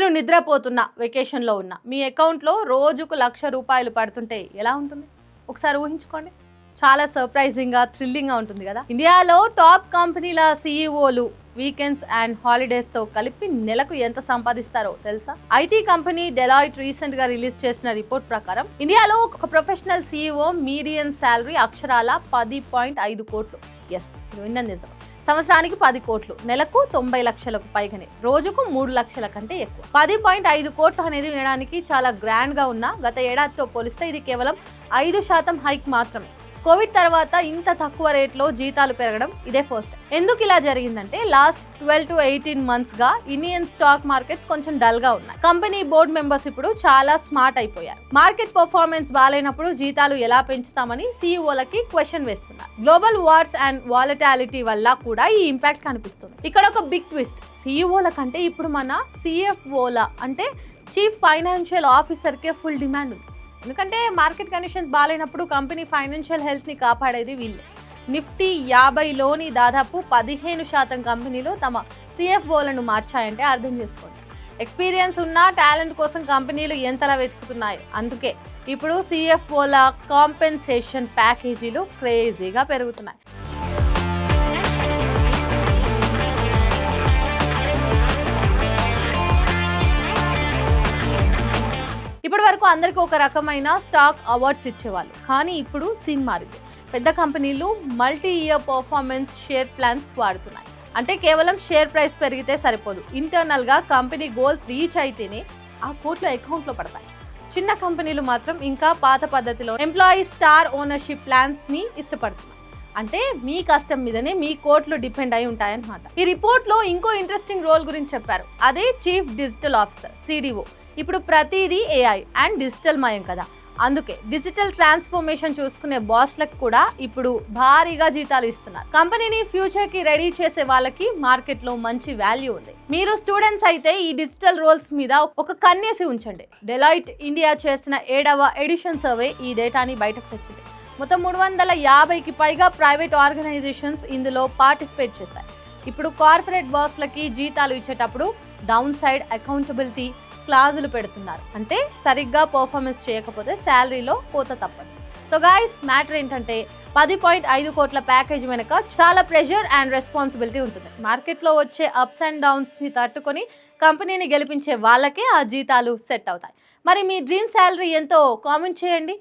మీరు నిద్రపోతున్న వెకేషన్లో ఉన్న మీ అకౌంట్లో రోజుకు ₹1,00,000 పడుతుంటే ఎలా ఉంటుంది? ఒకసారి ఊహించుకోండి. చాలా సర్ప్రైజింగ్గా థ్రిల్లింగ్గా ఉంటుంది కదా. ఇండియాలో టాప్ కంపెనీల సీఈఓలు వీకెండ్స్ అండ్ హాలిడేస్తో కలిపి నెలకు ఎంత సంపాదిస్తారో తెలుసా? ఐటీ కంపెనీ డెలాయిట్ రీసెంట్గా రిలీజ్ చేసిన రిపోర్ట్ ప్రకారం ఇండియాలో ఒక ప్రొఫెషనల్ సీఈఓ మీడియన్ శాలరీ అక్షరాల 10.5 కోట్లు. ఎస్, విన్నది నిజం. సంవత్సరానికి 10 కోట్లు, నెలకు 90 లక్షలకు పైగానే, రోజుకు 3 లక్షల కంటే ఎక్కువ. 10.5 కోట్లు అనేది వినడానికి చాలా గ్రాండ్గా ఉన్న గత ఏడాదితో పోలిస్తే ఇది కేవలం 5% హైక్ మాత్రమే. కోవిడ్ తర్వాత ఇంత తక్కువ రేట్లో జీతాలు పెరగడం ఇదే ఫస్ట్. ఎందుకు ఇలా జరిగిందంటే లాస్ట్ 12 to 18 monthsగా ఇండియన్ స్టాక్ మార్కెట్స్ కొంచెం డల్గా ఉన్నాయి. కంపెనీ బోర్డు మెంబర్స్ ఇప్పుడు చాలా స్మార్ట్ అయిపోయారు. మార్కెట్ పర్ఫార్మెన్స్ బాగాలేనప్పుడు జీతాలు ఎలా పెంచుతామని సీఈఓలకి క్వశ్చన్ వేస్తున్నారు. గ్లోబల్ వార్స్ అండ్ వాలటాలిటీ వల్ల కూడా ఈ ఇంపాక్ట్ కనిపిస్తుంది. ఇక్కడ ఒక బిగ్ ట్విస్ట్, సీఈఓల కంటే ఇప్పుడు మన సిఎఫ్ఓల అంటే చీఫ్ ఫైనాన్షియల్ ఆఫీసర్కే ఫుల్ డిమాండ్ ఉంది. ఎందుకంటే మార్కెట్ కండిషన్స్ బాగాలేనప్పుడు కంపెనీ ఫైనాన్షియల్ హెల్త్ని కాపాడేది వీళ్ళే. నిఫ్టీ 50లోని దాదాపు 15% కంపెనీలు తమ సిఎఫ్ఓలను మార్చాయంటే అర్థం చేసుకోండి. ఎక్స్పీరియన్స్ ఉన్న టాలెంట్ కోసం కంపెనీలు ఎంతలా వెతుకుతున్నాయి. అందుకే ఇప్పుడు సిఎఫ్ఓల కాంపెన్సేషన్ ప్యాకేజీలు క్రేజీగా పెరుగుతున్నాయి. ఇప్పటి వరకు అందరికీ ఒక రకమైన స్టాక్ అవార్డ్స్ ఇచ్చేవాళ్ళు, కానీ ఇప్పుడు సీన్ మారింది. పెద్ద కంపెనీలు multi year performance share plans వాడుతున్నాయి. అంటే కేవలం షేర్ ప్రైస్ పెరిగితే సరిపోదు, ఇంటర్నల్గా కంపెనీ గోల్స్ రీచ్ అయితేనే ఆ కోట్లు అకౌంట్లో పడతాయి. చిన్న కంపెనీలు మాత్రం ఇంకా పాత పద్ధతిలో ఎంప్లాయీ స్టార్ ఓనర్షిప్ ప్లాన్స్ని ఇష్టపడుతున్నాయి. అంటే మీ కష్టం మీదనే మీ కోట్లు డిపెండ్ అయి ఉంటాయన్నమాట. ఈ రిపోర్ట్లో ఇంకో ఇంట్రెస్టింగ్ రోల్ గురించి చెప్పారు, అదే చీఫ్ డిజిటల్ ఆఫీసర్ సిడిఓ. ఇప్పుడు ప్రతిదీ ఏఐ అండ్ డిజిటల్ మయం కదా, అందుకే డిజిటల్ ట్రాన్స్ఫర్మేషన్ చూసుకునే బాస్లకు కూడా ఇప్పుడు భారీగా జీతాలు ఇస్తున్నారు. కంపెనీని ఫ్యూచర్ కి రెడీ చేసే వాళ్ళకి మార్కెట్లో మంచి వాల్యూ ఉంది. మీరు స్టూడెంట్స్ అయితే ఈ డిజిటల్ రోల్స్ మీద ఒక కన్నేసి ఉంచండి. డెలాయిట్ ఇండియా చేసిన 7వ ఎడిషన్ సర్వే ఈ డేటాని బయటకు తెచ్చింది. మొత్తం 350కి పైగా ప్రైవేట్ ఆర్గనైజేషన్స్ ఇందులో పార్టిసిపేట్ చేశాయి. ఇప్పుడు కార్పొరేట్ బాస్లకి జీతాలు ఇచ్చేటప్పుడు డౌన్ సైడ్ అకౌంటబిలిటీ క్లాజులు పెడుతున్నారు. అంటే సరిగ్గా పర్ఫార్మెన్స్ చేయకపోతే శాలరీలో కోత తప్పదు. సో గైస్, మ్యాటర్ ఏంటంటే 10.5 కోట్ల ప్యాకేజ్ వెనుక చాలా ప్రెషర్ అండ్ రెస్పాన్సిబిలిటీ ఉంటుంది. మార్కెట్లో వచ్చే అప్స్ అండ్ డౌన్స్ని తట్టుకొని కంపెనీని గెలిపించే వాళ్ళకే ఆ జీతాలు సెట్ అవుతాయి. మరి మీ డ్రీమ్ శాలరీ ఎంతో కామెంట్ చేయండి.